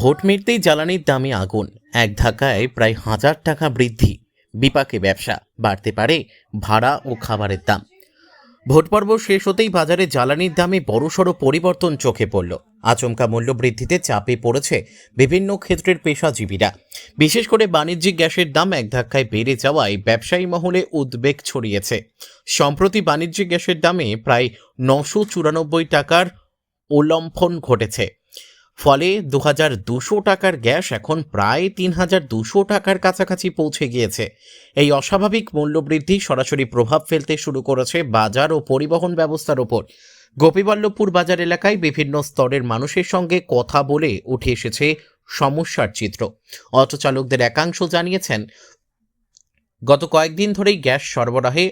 Vote মিটতেই জ্বালানির দামে আগুন, এক ধাক্কায় প্রায় 1000 টাকা বৃদ্ধি। বিপাকে ব্যবসা, বাড়তে পারে ভাড়া ও খাবারের দাম। ভোট পর্ব শেষ হতেই বাজারে জ্বালানির দামে বড়সড় পরিবর্তন চোখে পড়ল। আচমকা মূল্যবৃদ্ধিতে চাপে পড়েছে বিভিন্ন ক্ষেত্রের পেশাজীবীরা। বিশেষ করে বাণিজ্যিক গ্যাসের দাম এক ধাক্কায় বেড়ে যাওয়ায় ব্যবসায়ী মহলে উদ্বেগ ছড়িয়েছে। সম্প্রতি বাণিজ্যিক গ্যাসের দামে প্রায় 994 টাকার উল্লম্ফন ঘটেছে। ফলে 2200 টাকার গ্যাস এখন প্রায় 3200 টাকার কাছাকাছি পৌঁছে গিয়েছে। এই অস্বাভাবিক মূল্যবৃদ্ধি সরাসরি প্রভাব ফেলতে শুরু করেছে বাজার ও পরিবহন ব্যবস্থার ওপর। গোপীবল্লভপুর বাজার এলাকায় বিভিন্ন স্তরের মানুষের সঙ্গে কথা বলে উঠে এসেছে সমস্যার চিত্র। অটো চালকদের একাংশ জানিয়েছেন, গত কয়েকদিন ধরেই গ্যাস সরবরাহে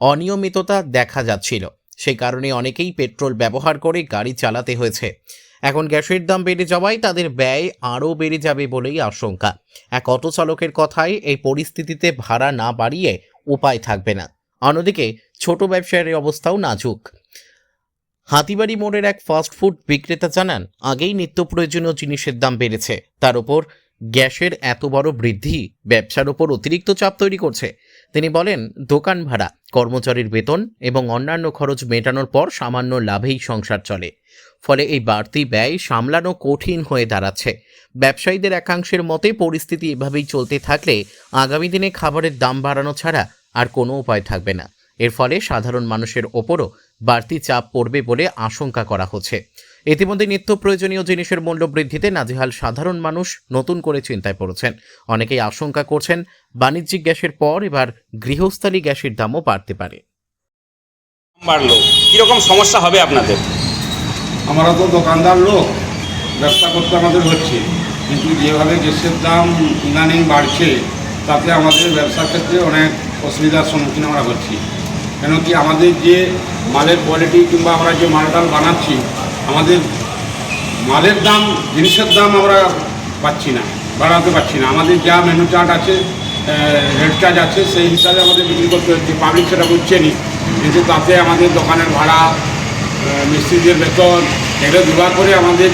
অনিয়মিততা দেখা যাচ্ছিল। সেই কারণে অনেকেই পেট্রোল ব্যবহার করে গাড়ি চালাতে হয়েছে। এখন গ্যাসের দাম বেড়ে যাওয়ায় তাদের ব্যয় আরও বেড়ে যাবে বলেই আশঙ্কা। এক অটো চালকের কথায়, এই পরিস্থিতিতে ভাড়া না বাড়িয়ে উপায় থাকবে না। অন্যদিকে ছোট ব্যবসায়ের অবস্থাও নাজুক। হাতিবাড়ি মোড়ের এক ফাস্টফুড বিক্রেতা জানান, আগেই নিত্য প্রয়োজনীয় জিনিসের দাম বেড়েছে, তার উপর গ্যাসের এত বড় বৃদ্ধি ব্যবসার উপর অতিরিক্ত চাপ তৈরি করছে। তিনি বলেন, দোকান ভাড়া, কর্মচারীর বেতন এবং অন্যান্য খরচ মেটানোর পর সামান্য লাভেই সংসার চলে। ফলে এই বাড়তি ব্যয় সামলানো কঠিন হয়ে দাঁড়াচ্ছে। ব্যবসায়ীদের একাংশের মতে, পরিস্থিতি এভাবেই চলতে থাকলে আগামী দিনে খাবারের দাম বাড়ানো ছাড়া আর কোনো উপায় থাকবে না। এর ফলে সাধারণ মানুষের ওপরও বাড়তি চাপ পড়বে বলে আশঙ্কা করা হচ্ছে। ইতিমধ্যে নিত্য প্রয়োজনীয় জিনিসের মূল্য বৃদ্ধিতে নাজেহাল সাধারণ মানুষ নতুন করে চিন্তায় পড়েছেন। অনেকেই আশঙ্কা করছেন, বাণিজ্যিক গ্যাসের পর এবার গৃহস্থালী গ্যাসের দামও বাড়তে পারে। বাড়লো, কিরকম সমস্যা হবে আপনাদের? আমরা তো দোকানদার লোক, ব্যবসা করতে আমাদের হচ্ছে, কিন্তু যেভাবে গ্যাসের দাম ইদানিং বাড়ছে তাতে আমাদের ব্যবসার ক্ষেত্রে অনেক অসুবিধার সম্মুখীন আমরা হচ্ছি। কেন কি, আমাদের যে মালের কোয়ালিটি কিংবা আমরা যে মালটাল বানাচ্ছি, আমাদের মালের দাম, জিনিসের দাম আমরা বাড়াতে পারছি না। আমাদের যা মেনু চার্ট আছে, রেট চার্জ আছে, সেই হিসাবে আমাদের বিক্রি করতে হচ্ছে। পাবলিক সেটা বুঝছেনি, কিন্তু তাতে আমাদের দোকানের ভাড়া, মিস্ত্রিদের বেতন, এগুলো জোগাড় করে আমাদের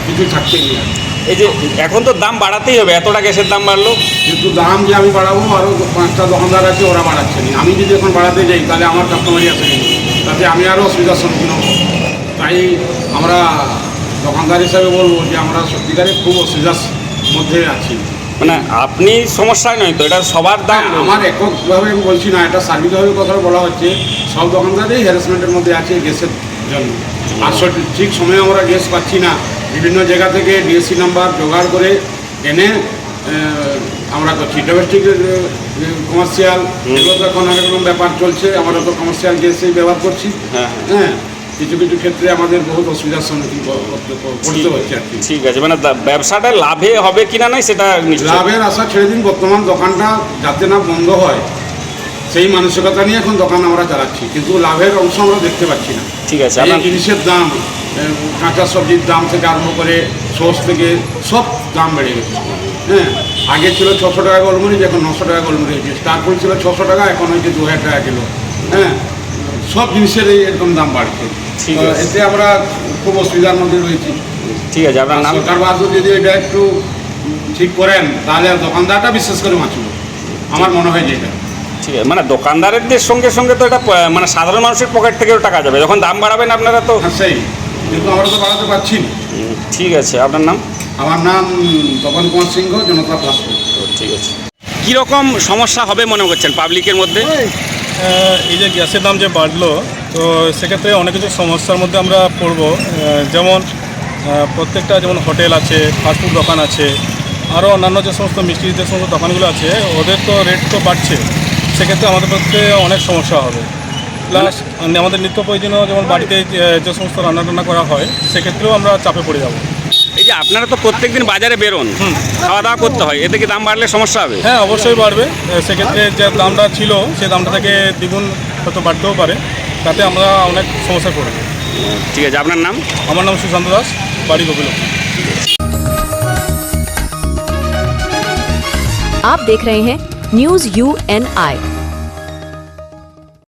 কিছু থাকছেই না। এই যে এখন তো দাম বাড়াতেই হবে, এতটা গ্যাসের দাম বাড়লো, কিন্তু দাম যে আমি বাড়াবো, আরও 5টা দোকানদার আছে, ওরা বাড়াচ্ছে না। আমি যদি এখন বাড়াতে যাই তাহলে আমার কাস্টমারই আসে, তাতে আমি আরও অসুবিধার সম্মুখীন হব। তাই আমরা দোকানদার হিসাবে বলবো যে আমরা সত্যিকারে খুব অসুবিধার মধ্যে আছি। আপনি সমস্যায় নয় তো, এটা সবার দাম। আমার এককভাবে আমি বলছি না, এটা সার্বিকভাবে কথা বলা হচ্ছে। সব দোকানদারই হ্যারাসমেন্টের মধ্যে আছে গ্যাসের জন্য। আর ঠিক সময়ে আমরা গ্যাস পাচ্ছি না। বিভিন্ন জায়গা থেকে ডিএসসি নাম্বার জোগাড় করে এনে আমরা করছি। ডোমেস্টিক, কমার্শিয়াল, এগুলো তো এখন অনেক রকম ব্যাপার চলছে। আমরা তো কমার্শিয়াল গ্যাসই ব্যবহার করছি। হ্যাঁ, কিছু কিছু ক্ষেত্রে আমাদের বহুত অসুবিধার সম্মুখীন পড়তে হচ্ছে আর কি। ঠিক আছে, ব্যবসাটা লাভে হবে কিনা নাই সেটা লাভের আশা ছেড়ে দিন। বর্তমান দোকানটা যাতে না বন্ধ হয় সেই মানসিকতা নিয়ে এখন দোকান আমরা চালাচ্ছি, কিন্তু লাভের অংশ আমরা দেখতে পাচ্ছি না। ঠিক আছে, জিনিসের দাম, কাঁচা সবজির দাম থেকে আরম্ভ করে সস থেকে সব দাম বেড়ে গেছে। হ্যাঁ, আগে ছিল 600 টাকা গোলমরিচ, এখন 900 টাকা গোলমরিচ হয়েছে। স্টারফুল ছিল 600 টাকা, এখন হয়েছে 2000 টাকা কিলো। হ্যাঁ, সব জিনিসের এরকম দাম বাড়ছে। এতে আমরা খুব অসুবিধার মধ্যে রয়েছি। ঠিক আছে, আপনার নাম? সরকার বাদ যদি এটা একটু ঠিক করেন তাহলে দোকানদারটা বিশেষ করে বাঁচবে, আমার মনে হয় যে এটা ঠিক আছে। দোকানদারদের সঙ্গে সঙ্গে তো এটা সাধারণ মানুষের পকেট থেকেও টাকা যাবে যখন দাম বাড়াবেন আপনারা তো। হ্যাঁ, সেই, কিন্তু আমরা তো বাড়াতে পারছি না। ঠিক আছে, আপনার নাম? আমার নাম তপন কুমার সিংহ, জনতা ফাস্টফুড। ঠিক আছে, কীরকম সমস্যা হবে মনে করছেন পাবলিকের মধ্যে? এই যে গ্যাসের দাম যে বাড়লো, তো সেক্ষেত্রে অনেক কিছু সমস্যার মধ্যে আমরা পড়ব। যেমন প্রত্যেকটা, যেমন হোটেল আছে, ফাস্টফুড দোকান আছে, আরও অন্যান্য যে সমস্ত মিষ্টির যে সমস্ত দোকানগুলো আছে, ওদের তো রেট তো বাড়ছে। সেক্ষেত্রে আমাদের পক্ষে অনেক সমস্যা হবে। প্লাস আমাদের নিত্য প্রয়োজনীয় যেমন বাড়িতে যে সমস্ত রান্না করা হয়, সেক্ষেত্রেও আমরা চাপে পড়ে যাব। এই যে আপনারা তো প্রত্যেকদিন বাজারে বেরোন, খাওয়া দাওয়া করতে হয়, এতে কি দাম বাড়লে সমস্যা হবে? হ্যাঁ, অবশ্যই বাড়বে। সেক্ষেত্রে যে দামটা ছিল সেই দামটা থেকে দ্বিগুণ হয়তো বাড়তেও পারে, তাতে আমরা অনেক সমস্যায় পড়ব। ঠিক আছে, আপনার নাম? আমার নাম সুশান্ত দাস, বাড়ি গোপীবল্লভপুর। आप देख रहे हैं न्यूज़ UNI।